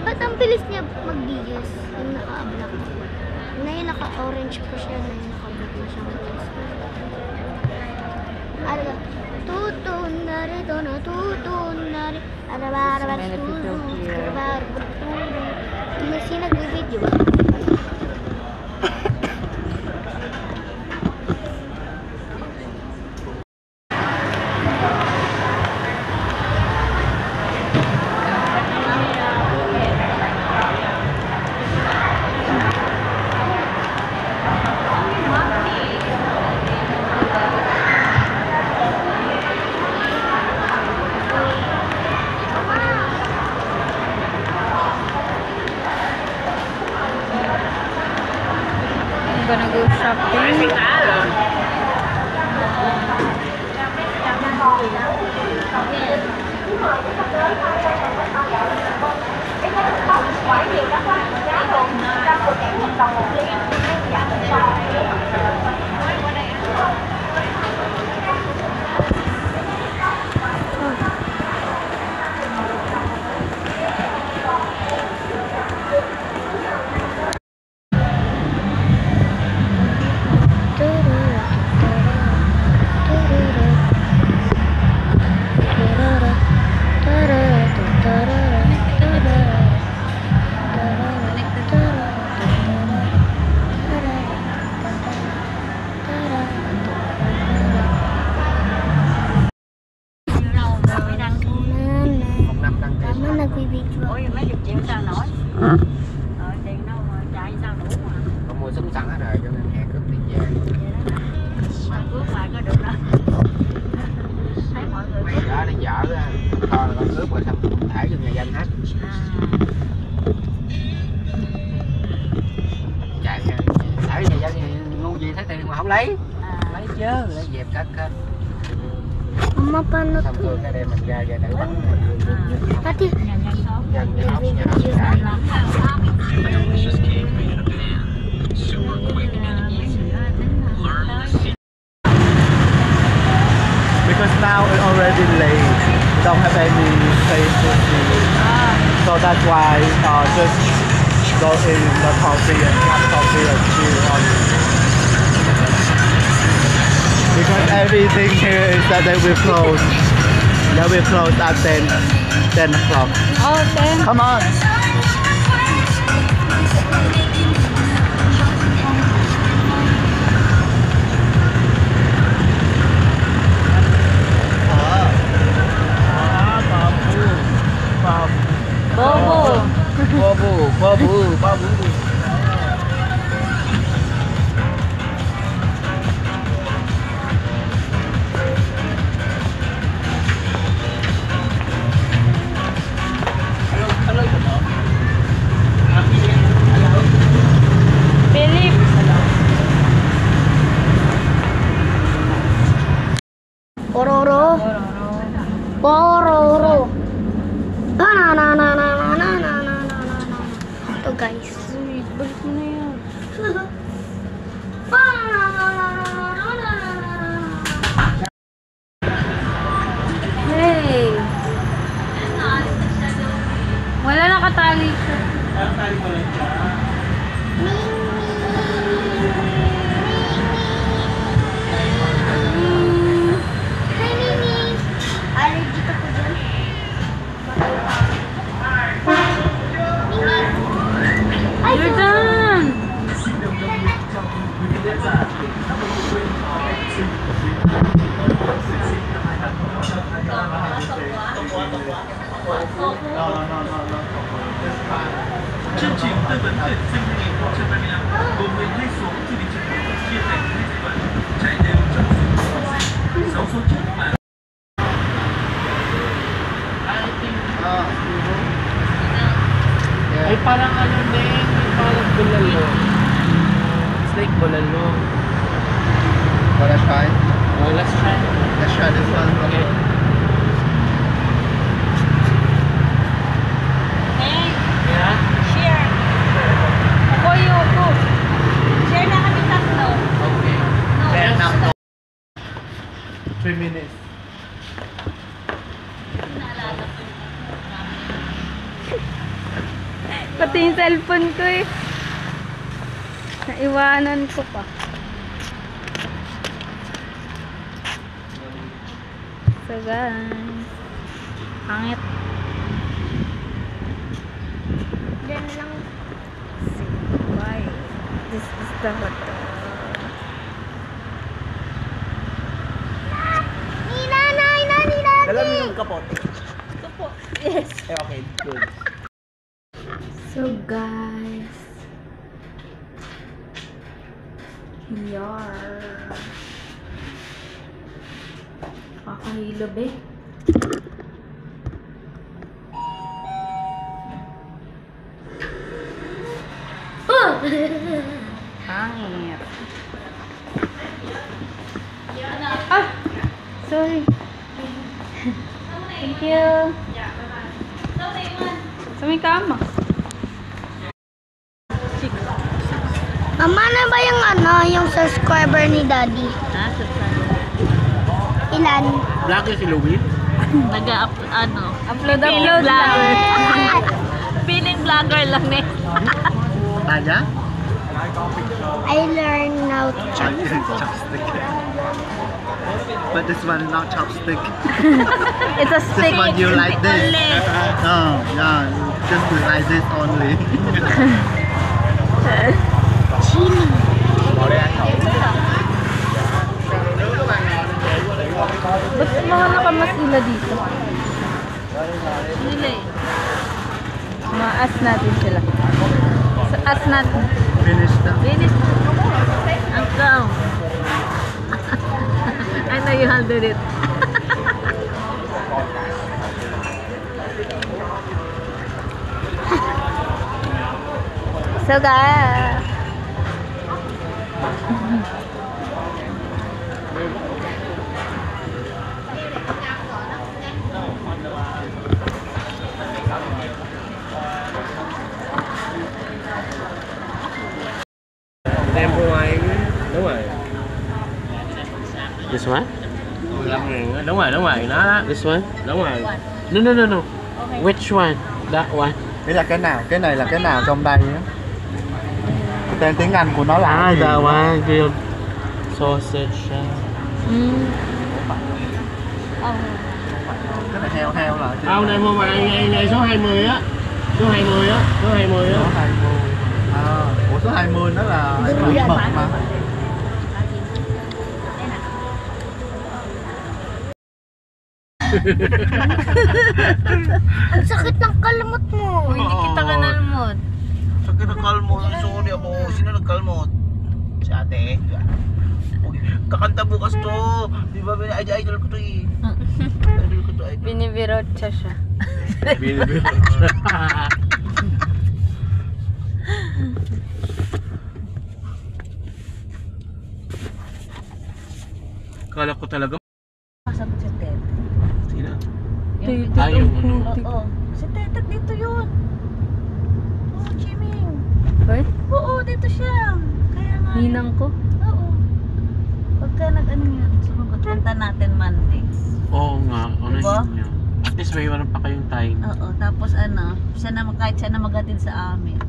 Ba't ang bilis niya mag-bigas? Yung naka-black. Ngayon naka-orange pa siya, ngayon naka-black na siya. Tutun na rito na tutun na rito. May sinag-video ba? I'm gonna go shopping. Ôi mấy chục triệu sao nổi. Tiền đâu mà chạy sao đủ mà. Con mua súng sẵn hết rồi cho nên hẹn cướp tiền về. Mà cướp lại có được đâu. Thấy mọi người cướp. Đó nó dở á. Thôi là con cướp rồi xong cũng thải cho nhà dân hết. Chạy thải nhà dân ngu gì thấy tiền mà không lấy. Lấy chứ, lấy dẹp cất hết. Mama, paano Xong to? rồi cái đem mình ra để bắn. Pati, Dân nhà hốc chạy. Because now it's already late, we don't have any place to see, so that's why just go in the coffee and have coffee and chill on it. Because everything here is that they will close. They will close at 10 o'clock. Oh, 10. Come on. Babu. Philip. pororo. Pororo. Ito guys. Balik mo na yan. Hey! Wala nakatali siya. Nakatali ko lang siya. You're done! Chương trình tư vấn tuyển sinh 2025 gồm 12 số chương trình trực tiếp chia thành hai giai đoạn, trải đều trong số học sinh. 6 số trước là Ay, parang ano din, parang bulalo. It's like bulalo. Well, let's try. Oh, let's try. Let's try this one. Okay. Hey! Yeah? Share! Ako yung ako! Share 3 minutes. Pati yung cellphone ko eh. Naiwanan ko pa. So guys, pangit. Diyan lang. Why? This is the hotel. Ni nanay, nani, nani. Alam mo yung kapote? Kapote. Yes. Okay, good. So guys, yar. Kakahilo be. Hangit. Ah! Sorry. Thank you. Sa may kama. Mama na ba yung yung subscriber ni Daddy? Ha? Ilan? Vlogger si Louie? Upload vlogger. lang. Feeling vlogger lang eh. Tanya? I learned now to Chopstick. But this one is not chopstick. It's a This stick. one you like this. No, yeah, just like this only. chili. Ba't mga nakamasila dito? Nila eh. Maas natin sila. Sa as natin. Finish na. Finish. Ang go. I know you handled it. So guys. Tempo ngoài đúng rồi. This one? Đúng rồi, nó đó. This one? Đúng rồi. No. Which one? That one. Đây là cái nào? Cái này là cái nào trong đây á? Tên tiếng Anh của nó là Ah, cái gì? that one. Grilled sausage. Cái này heo heo là chứ? Ông này mua mà ngày số 20 á. Số 20 á. Số 20 á. Số 20. À, ủa số 20 nó là mật mà. Ang sakit ng kalamot mo. Hindi kita kanalmot. Sakit ng kalmot. Sorry ako. Sino nagkalmot? Si ate. Uy, kakanta bukas to. Di ba idol ko to eh. Idol ko to idol. Binibirotsa siya. Kala ko talaga. Masagot si Ted. Sino? Ayaw mo. Oo. Si Ted dito yun. Oo, Chiming. Right? Oo, dito siya. Kaya nga. Ninang ko. Oo. Pagka nag-ano yun, sumagot, punta natin Monday. Oo nga. Ano Diba? yun? At least may wala pa kayong time. Oo, tapos ano, siya na, kahit siya na magatid sa amin.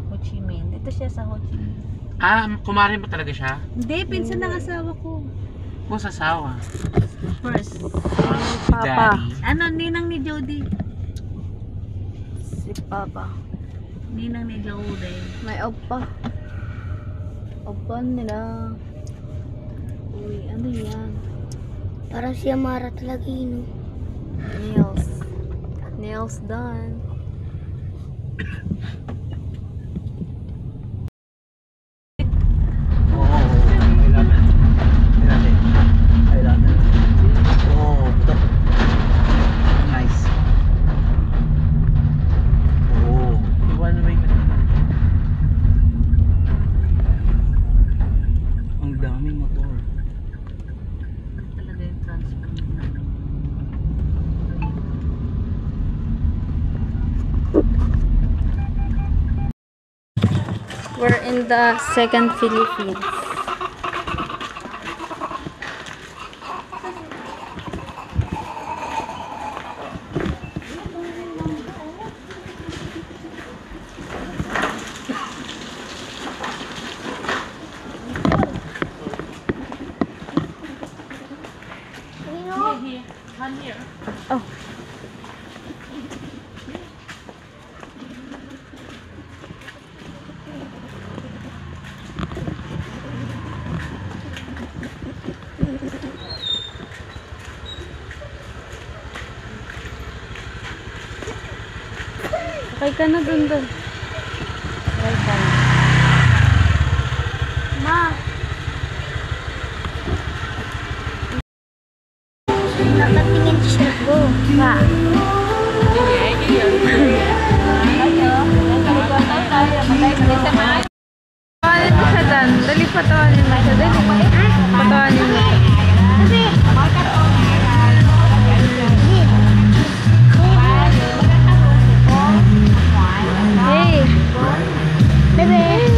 Ho Chi Minh. Dito siya sa Ho Chi Minh. Ah, kumari mo talaga siya? Hindi, pinsan ng asawa ko. Kung sa sawa. First. Si Papa. Daddy. Ano, ninang ni Jody. Si Papa. Ninang ni Jody. May opa. Opa nila. Uy, ano yan? Parang si Amara talaga yun. Nails. Nails done. Oh, betul. Nice. Oh, Iwan na may kanina. ang daming motor. Talaga yung transfer. We're in the second Philippines. Sakay ka na dun. Sakay ka na. Ma. Nakatingin siya ko. Ma. Patawanin mo siya Dan. Dali patawanin mo siya. Dali. Patawanin mo. Hey. Bebe. Hey.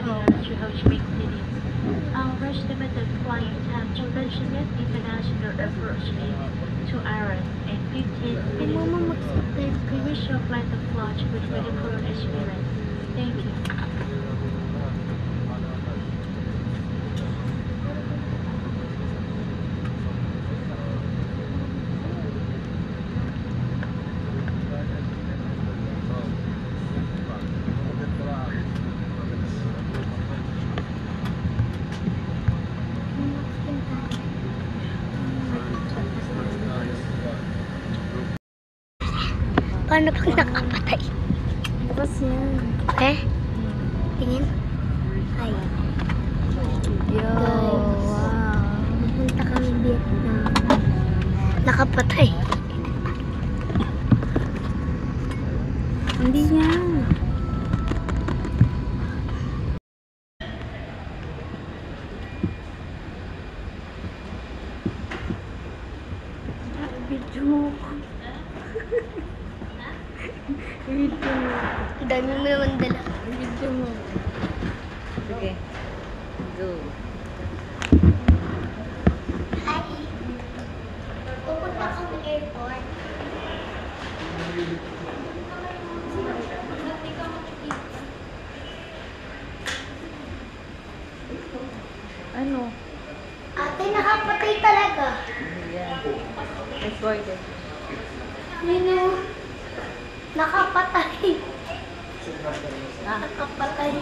arrival to Ho Chi Minh City. Our estimated flight time to Benjamin International Airport is 2 hours and 15 minutes. Mama, mag-subscribe We wish your flight of launch with wonderful experience. Thank you. Paano pag nakapatay? Bukas yan. Okay? Tingin. Ay. Yo, wow. Pupunta kami Vietnam. Nakapatay. Hindi yan. Video mo ko. Video mo. Ang dami mo naman dala. Video mo. Sige. Go. Hi. Pupunta kami airport. Ano? Ate, nakapatay talaga. Yan. Recorded. Nino, nakapatay. Nakapatay.